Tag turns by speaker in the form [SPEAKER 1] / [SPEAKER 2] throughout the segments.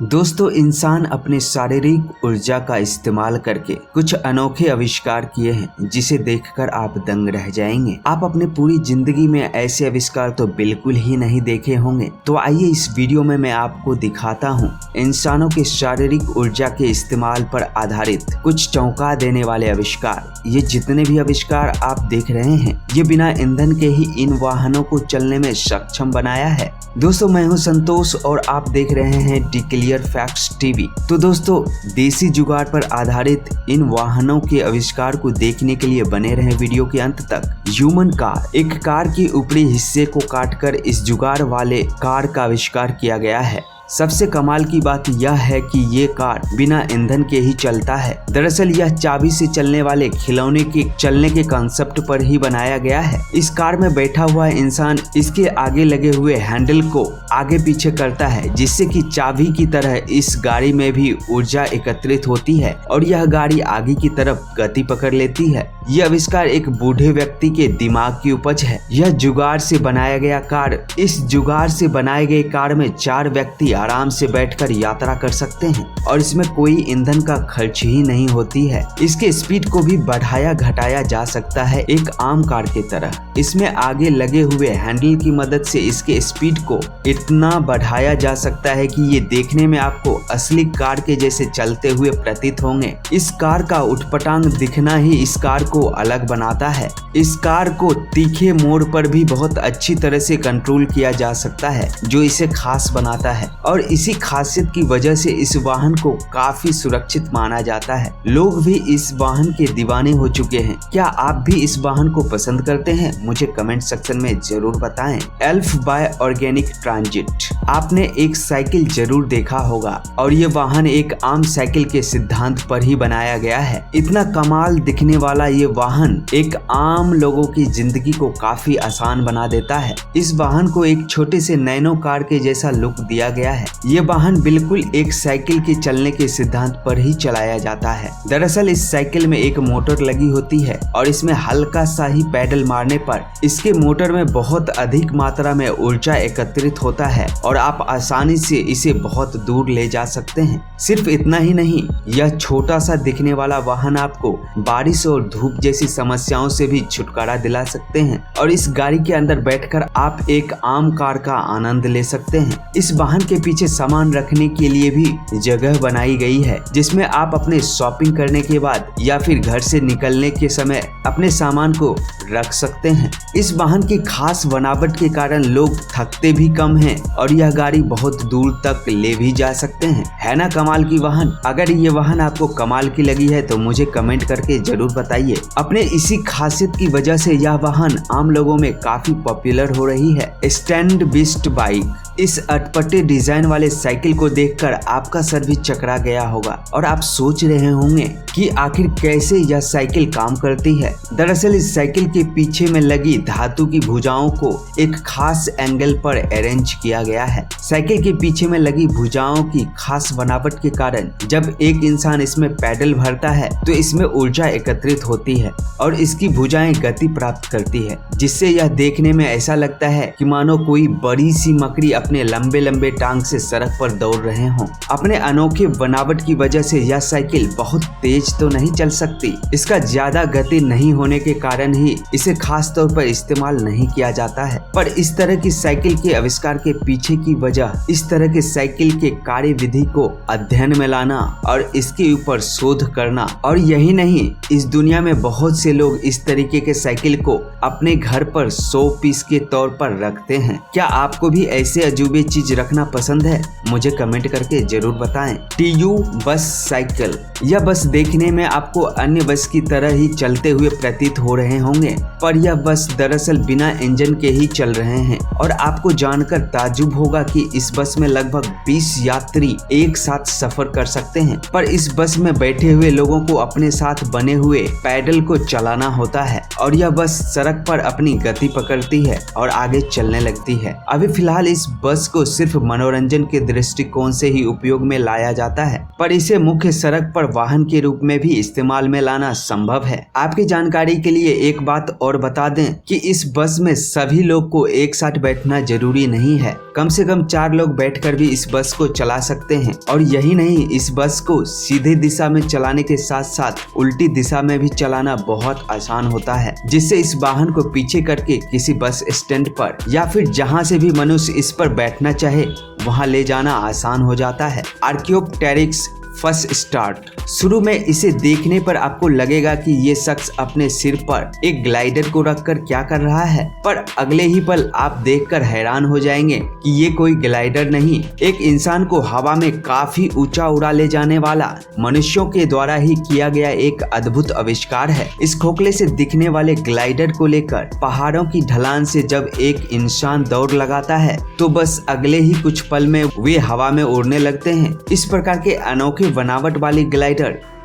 [SPEAKER 1] दोस्तों, इंसान अपने शारीरिक ऊर्जा का इस्तेमाल करके कुछ अनोखे आविष्कार किए हैं जिसे देखकर आप दंग रह जाएंगे। आप अपने पूरी जिंदगी में ऐसे आविष्कार तो बिल्कुल ही नहीं देखे होंगे। तो आइए इस वीडियो में मैं आपको दिखाता हूँ इंसानों के शारीरिक ऊर्जा के इस्तेमाल पर आधारित कुछ चौंका देने वाले आविष्कार। ये जितने भी आविष्कार आप देख रहे हैं ये बिना ईंधन के ही इन वाहनों को चलने में सक्षम बनाया है। दोस्तों, मैं हूँ संतोष और आप देख रहे हैं डिक्लेयर फैक्ट्स टीवी। तो दोस्तों, देसी जुगाड़ पर आधारित इन वाहनों के आविष्कार को देखने के लिए बने रहे वीडियो के अंत तक। ह्यूमन कार, एक कार के ऊपरी हिस्से को काटकर इस जुगाड़ वाले कार का आविष्कार किया गया है। सबसे कमाल की बात यह है कि ये कार बिना ईंधन के ही चलता है। दरअसल यह चाबी से चलने वाले खिलौने के चलने के कॉन्सेप्ट पर ही बनाया गया है। इस कार में बैठा हुआ इंसान इसके आगे लगे हुए हैंडल को आगे पीछे करता है, जिससे कि चाबी की तरह इस गाड़ी में भी ऊर्जा एकत्रित होती है और यह गाड़ी आगे की तरफ गति पकड़ लेती है। यह आविष्कार एक बूढ़े व्यक्ति के दिमाग की उपज है। यह जुगाड़ से बनाया गया कार, इस जुगाड़ से बनाए गए कार में 4 व्यक्ति आराम से बैठकर यात्रा कर सकते हैं और इसमें कोई ईंधन का खर्च ही नहीं होती है। इसके स्पीड को भी बढ़ाया घटाया जा सकता है एक आम कार की तरह। इसमें आगे लगे हुए हैंडल की मदद से इसके स्पीड को इतना बढ़ाया जा सकता है कि ये देखने में आपको असली कार के जैसे चलते हुए प्रतीत होंगे। इस कार का उटपटांग दिखना ही इस कार को अलग बनाता है। इस कार को तीखे मोड़ पर भी बहुत अच्छी तरह से कंट्रोल किया जा सकता है, जो इसे खास बनाता है और इसी खासियत की वजह से इस वाहन को काफी सुरक्षित माना जाता है। लोग भी इस वाहन के दीवाने हो चुके हैं। क्या आप भी इस वाहन को पसंद करते हैं? मुझे कमेंट सेक्शन में जरूर बताएं। एल्फ बाय ऑर्गेनिक ट्रांजिट, आपने एक साइकिल जरूर देखा होगा और ये वाहन एक आम साइकिल के सिद्धांत पर ही बनाया गया है। इतना कमाल दिखने वाला ये वाहन एक आम लोगों की जिंदगी को काफी आसान बना देता है। इस वाहन को एक छोटे से नैनो कार के जैसा लुक दिया गया है। ये वाहन बिल्कुल एक साइकिल के चलने के सिद्धांत पर ही चलाया जाता है। दरअसल इस साइकिल में एक मोटर लगी होती है और इसमें हल्का सा ही पैडल मारने पर इसके मोटर में बहुत अधिक मात्रा में ऊर्जा एकत्रित होता है और आप आसानी से इसे बहुत दूर ले जा सकते हैं। सिर्फ इतना ही नहीं, यह छोटा सा दिखने वाला वाहन आपको बारिश और धूप जैसी समस्याओं से भी छुटकारा दिला सकते हैं और इस गाड़ी के अंदर बैठकर आप एक आम कार का आनंद ले सकते हैं। इस वाहन के पीछे सामान रखने के लिए भी जगह बनाई गई है, जिसमें आप अपने शॉपिंग करने के बाद या फिर घर से निकलने के समय अपने सामान को रख सकते हैं। इस वाहन की खास बनावट के कारण लोग थकते भी कम हैं और यह गाड़ी बहुत दूर तक ले भी जा सकते हैं। है ना कमाल की वाहन? अगर ये वाहन आपको कमाल की लगी है तो मुझे कमेंट करके जरूर बताइए। अपने इसी खासियत की वजह से यह वाहन आम लोगों में काफी पॉपुलर हो रही है। स्टैंड बिस्ट बाइक, इस अटपटे डिजाइन वाले साइकिल को देखकर आपका सर भी चकरा गया होगा और आप सोच रहे होंगे कि आखिर कैसे यह साइकिल काम करती है। दरअसल इस साइकिल के पीछे में लगी धातु की भुजाओं को एक खास एंगल पर अरेंज किया गया है। साइकिल के पीछे में लगी भुजाओं की खास बनावट के कारण जब एक इंसान इसमें पैडल भरता है तो इसमें ऊर्जा एकत्रित होती है और इसकी भुजाएं गति प्राप्त करती है, जिससे यह देखने में ऐसा लगता है कि मानो कोई बड़ी सी मकड़ी अपने लंबे लंबे टांग से सड़क पर दौड़ रहे हों। अपने अनोखे बनावट की वजह से यह साइकिल बहुत तेज तो नहीं चल सकती। इसका ज्यादा गति नहीं होने के कारण ही इसे खास तौर पर इस्तेमाल नहीं किया जाता है। पर इस तरह की साइकिल के आविष्कार के पीछे की वजह इस तरह के साइकिल के कार्य विधि को अध्ययन में लाना और इसके ऊपर शोध करना। और यही नहीं, इस दुनिया में बहुत से लोग इस तरीके के साइकिल को अपने घर पर 100 पीस के तौर पर रखते हैं। क्या आपको भी ऐसे अजूबे चीज रखना पसंद है? मुझे कमेंट करके जरूर बताएं। TU बस साइकिल, यह बस देखने में आपको अन्य बस की तरह ही चलते हुए प्रतीत हो रहे होंगे, पर यह बस दरअसल बिना इंजन के ही चल रहे हैं और आपको जानकर ताज्जुब होगा कि इस बस में लगभग 20 यात्री एक साथ सफर कर सकते हैं। पर इस बस में बैठे हुए लोगों को अपने साथ बने हुए पैडल को चलाना होता है और यह बस सड़क पर अपनी गति पकड़ती है और आगे चलने लगती है। अभी फिलहाल इस बस को सिर्फ मनोरंजन के दृष्टिकोण से ही उपयोग में लाया जाता है, पर इसे मुख्य सड़क पर वाहन के रूप में भी इस्तेमाल में लाना संभव है। आपकी जानकारी के लिए एक बात और बता दें कि इस बस में सभी लोग को एक साथ बैठना जरूरी नहीं है। कम से कम 4 लोग बैठकर भी इस बस को चला सकते हैं। और यही नहीं, इस बस को सीधे दिशा में चलाने के साथ साथ उल्टी दिशा में भी चलाना बहुत आसान होता है, जिससे इस वाहन को पीछे करके किसी बस स्टैंड पर या फिर जहां से भी मनुष्य इस पर बैठना चाहे वहां ले जाना आसान हो जाता है। Archaeopteryx first start. शुरू में इसे देखने पर आपको लगेगा कि ये शख्स अपने सिर पर एक ग्लाइडर को रखकर क्या कर रहा है, पर अगले ही पल आप देखकर हैरान हो जाएंगे कि ये कोई ग्लाइडर नहीं, एक इंसान को हवा में काफी ऊंचा उड़ा ले जाने वाला मनुष्यों के द्वारा ही किया गया एक अद्भुत आविष्कार है। इस खोखले से दिखने वाले ग्लाइडर को लेकर पहाड़ों की ढलान से जब एक इंसान दौड़ लगाता है तो बस अगले ही कुछ पल में वे हवा में उड़ने लगते हैं। इस प्रकार के अनोखे बनावट वाली ग्लाइडर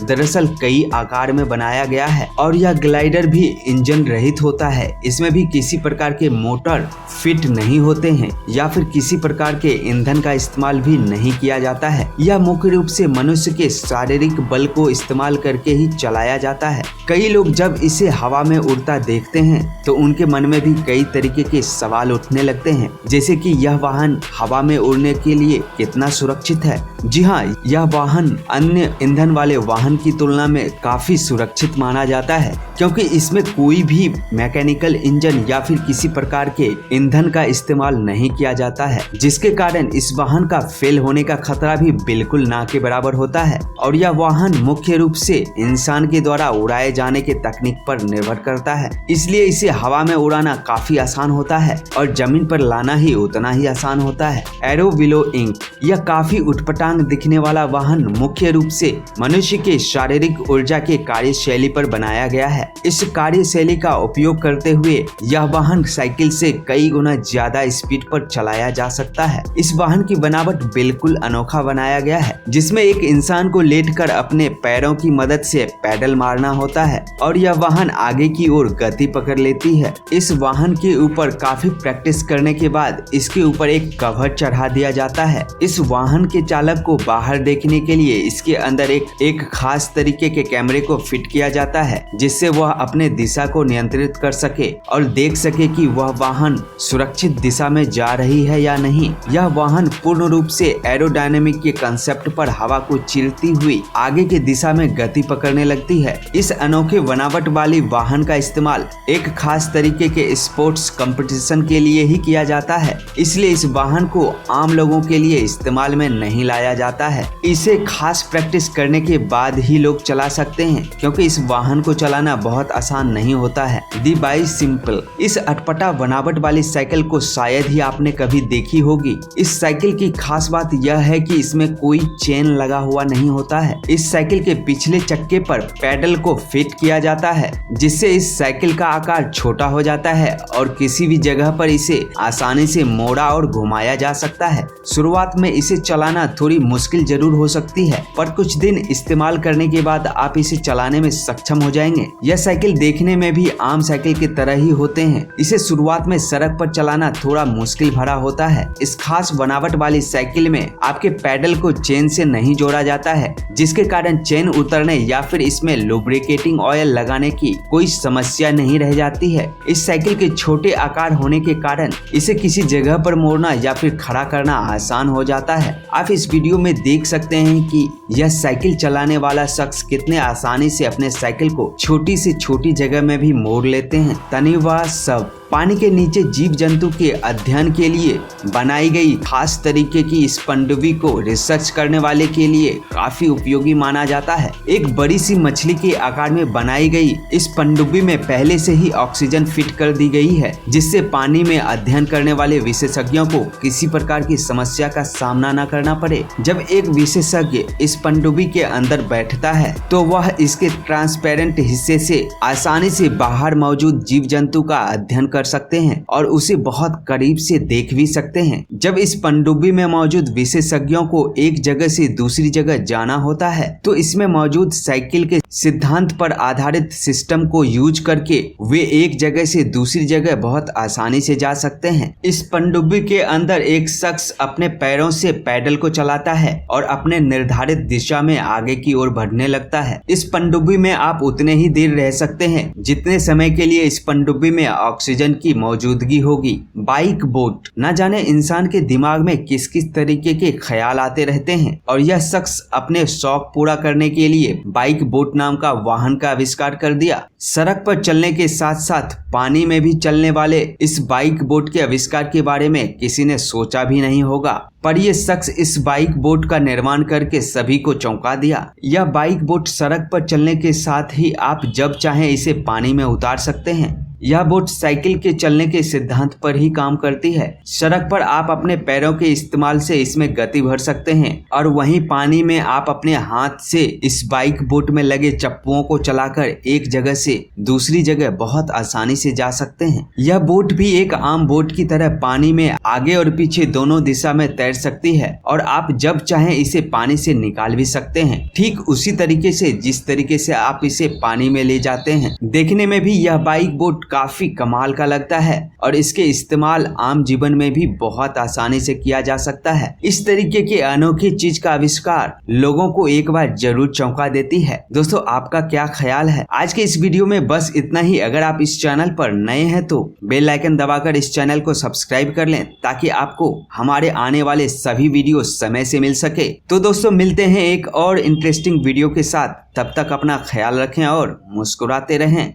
[SPEAKER 1] दरअसल कई आकार में बनाया गया है और यह ग्लाइडर भी इंजन रहित होता है। इसमें भी किसी प्रकार के मोटर फिट नहीं होते हैं या फिर किसी प्रकार के ईंधन का इस्तेमाल भी नहीं किया जाता है। यह मुख्य रूप से मनुष्य के शारीरिक बल को इस्तेमाल करके ही चलाया जाता है। कई लोग जब इसे हवा में उड़ता देखते हैं तो उनके मन में भी कई तरीके के सवाल उठने लगते हैं, जैसे कि यह वाहन हवा में उड़ने के लिए कितना सुरक्षित है। जी हाँ, यह वाहन अन्य ईंधन वाले वाहन की तुलना में काफी सुरक्षित माना जाता है, क्योंकि इसमें कोई भी मैकेनिकल इंजन या फिर किसी प्रकार के ईंधन का इस्तेमाल नहीं किया जाता है, जिसके कारण इस वाहन का फेल होने का खतरा भी बिल्कुल ना के बराबर होता है। और यह वाहन मुख्य रूप से इंसान के द्वारा उड़ाए जाने के तकनीक पर निर्भर करता है, इसलिए इसे हवा में उड़ाना काफी आसान होता है और जमीन पर लाना ही उतना ही आसान होता है। एरोविलो इंक, यह काफी उटपटांग दिखने वाला वाहन मुख्य रूप से मनुष्य के शारीरिक ऊर्जा के कार्यशैली पर बनाया गया है। इस कार्यशैली का उपयोग करते हुए यह वाहन साइकिल से कई गुना ज्यादा स्पीड पर चलाया जा सकता है। इस वाहन की बनावट बिल्कुल अनोखा बनाया गया है, जिसमें एक इंसान को लेटकर अपने पैरों की मदद से पैडल मारना होता है और यह वाहन आगे की ओर गति पकड़ लेती है। इस वाहन के ऊपर काफी प्रैक्टिस करने के बाद इसके ऊपर एक कवर चढ़ा दिया जाता है। इस वाहन के चालक को बाहर देखने के लिए इसके अंदर एक खास तरीके के कैमरे को फिट किया जाता है, जिससे वह अपने दिशा को नियंत्रित कर सके और देख सके कि वह वाहन सुरक्षित दिशा में जा रही है या नहीं। यह वाहन पूर्ण रूप से एरोडायनेमिक के कंसेप्ट पर हवा को चीरती हुई आगे की दिशा में गति पकड़ने लगती है। इस अनोखे बनावट वाली वाहन का इस्तेमाल एक खास तरीके के स्पोर्ट्स कंपटीशन के लिए ही किया जाता है, इसलिए इस वाहन को आम लोगों के लिए इस्तेमाल में नहीं लाया जाता है। इसे खास प्रैक्टिस करने के बाद ही लोग चला सकते हैं, क्योंकि इस वाहन को चलाना बहुत आसान नहीं होता है। दी बाई सिंपल, इस अटपटा बनावट वाली साइकिल को शायद ही आपने कभी देखी होगी। इस साइकिल की खास बात यह है कि इसमें कोई चेन लगा हुआ नहीं होता है। इस साइकिल के पिछले चक्के पर पैडल को फिट किया जाता है, जिससे इस साइकिल का आकार छोटा हो जाता है और किसी भी जगह पर इसे आसानी से मोड़ा और घुमाया जा सकता है। शुरुआत में इसे चलाना थोड़ी मुश्किल जरूर हो सकती है, पर कुछ दिन इस्तेमाल करने के बाद आप इसे चलाने में सक्षम हो जाएंगे। यह साइकिल देखने में भी आम साइकिल की तरह ही होते हैं। इसे शुरुआत में सड़क पर चलाना थोड़ा मुश्किल भरा होता है। इस खास बनावट वाली साइकिल में आपके पैडल को चेन से नहीं जोड़ा जाता है, जिसके कारण चेन उतरने या फिर इसमें लुब्रिकेटिंग ऑयल लगाने की कोई समस्या नहीं रह जाती है। इस साइकिल के छोटे आकार होने के कारण इसे किसी जगह पर मोड़ना या फिर खड़ा करना आसान हो जाता है। आप इस वीडियो में देख सकते हैं कि यह साइकिल चलाने वाला शख्स कितने आसानी से अपने साइकिल को छोटी से छोटी जगह में भी मोड़ लेते हैं। धन्यवाद सब। पानी के नीचे जीव जंतु के अध्ययन के लिए बनाई गई खास तरीके की इस पनडुब्बी को रिसर्च करने वाले के लिए काफी उपयोगी माना जाता है। एक बड़ी सी मछली के आकार में बनाई गई इस पनडुब्बी में पहले से ही ऑक्सीजन फिट कर दी गई है, जिससे पानी में अध्ययन करने वाले विशेषज्ञों को किसी प्रकार की समस्या का सामना न करना पड़े। जब एक विशेषज्ञ इस पनडुब्बी के अंदर बैठता है तो वह इसके ट्रांसपेरेंट हिस्से से आसानी से बाहर मौजूद जीव जंतु का अध्ययन कर सकते हैं और उसे बहुत करीब से देख भी सकते हैं। जब इस पनडुब्बी में मौजूद विशेषज्ञों को एक जगह से दूसरी जगह जाना होता है तो इसमें मौजूद साइकिल के सिद्धांत पर आधारित सिस्टम को यूज करके वे एक जगह से दूसरी जगह बहुत आसानी से जा सकते हैं। इस पनडुब्बी के अंदर एक शख्स अपने पैरों से पैडल को चलाता है और अपने निर्धारित दिशा में आगे की ओर बढ़ने लगता है। इस पनडुब्बी में आप उतने ही देर रह सकते हैं जितने समय के लिए इस पनडुब्बी में ऑक्सीजन ईंधन की मौजूदगी होगी। बाइक बोट, न जाने इंसान के दिमाग में किस किस तरीके के ख्याल आते रहते हैं और यह शख्स अपने शौक पूरा करने के लिए बाइक बोट नाम का वाहन का आविष्कार कर दिया। सड़क पर चलने के साथ साथ पानी में भी चलने वाले इस बाइक बोट के आविष्कार के बारे में किसी ने सोचा भी नहीं होगा, पर यह शख्स इस बाइक बोट का निर्माण करके सभी को चौंका दिया। यह बाइक बोट सड़क पर चलने के साथ ही आप जब चाहें इसे पानी में उतार सकते हैं। यह बोट साइकिल के चलने के सिद्धांत पर ही काम करती है। सड़क पर आप अपने पैरों के इस्तेमाल से इसमें गति भर सकते हैं और वहीं पानी में आप अपने हाथ से इस बाइक बोट में लगे चप्पुओं को चलाकर एक जगह से दूसरी जगह बहुत आसानी से जा सकते हैं। यह बोट भी एक आम बोट की तरह पानी में आगे और पीछे दोनों दिशा में तैर सकती है और आप जब चाहें इसे पानी से निकाल भी सकते हैं, ठीक उसी तरीके से जिस तरीके से आप इसे पानी में ले जाते हैं। देखने में भी यह बाइक बोट काफी कमाल का लगता है और इसके इस्तेमाल आम जीवन में भी बहुत आसानी से किया जा सकता है। इस तरीके की अनोखी चीज का आविष्कार लोगों को एक बार जरूर चौंका देती है। दोस्तों, आपका क्या ख्याल है? आज के इस वीडियो में बस इतना ही। अगर आप इस चैनल पर नए हैं तो बेल आइकन दबाकर इस चैनल को सब्सक्राइब कर लें ताकि आपको हमारे आने वाले सभी वीडियो समय से मिल सके। तो दोस्तों, मिलते हैं एक और इंटरेस्टिंग वीडियो के साथ। तब तक अपना ख्याल रखें और मुस्कुराते रहें।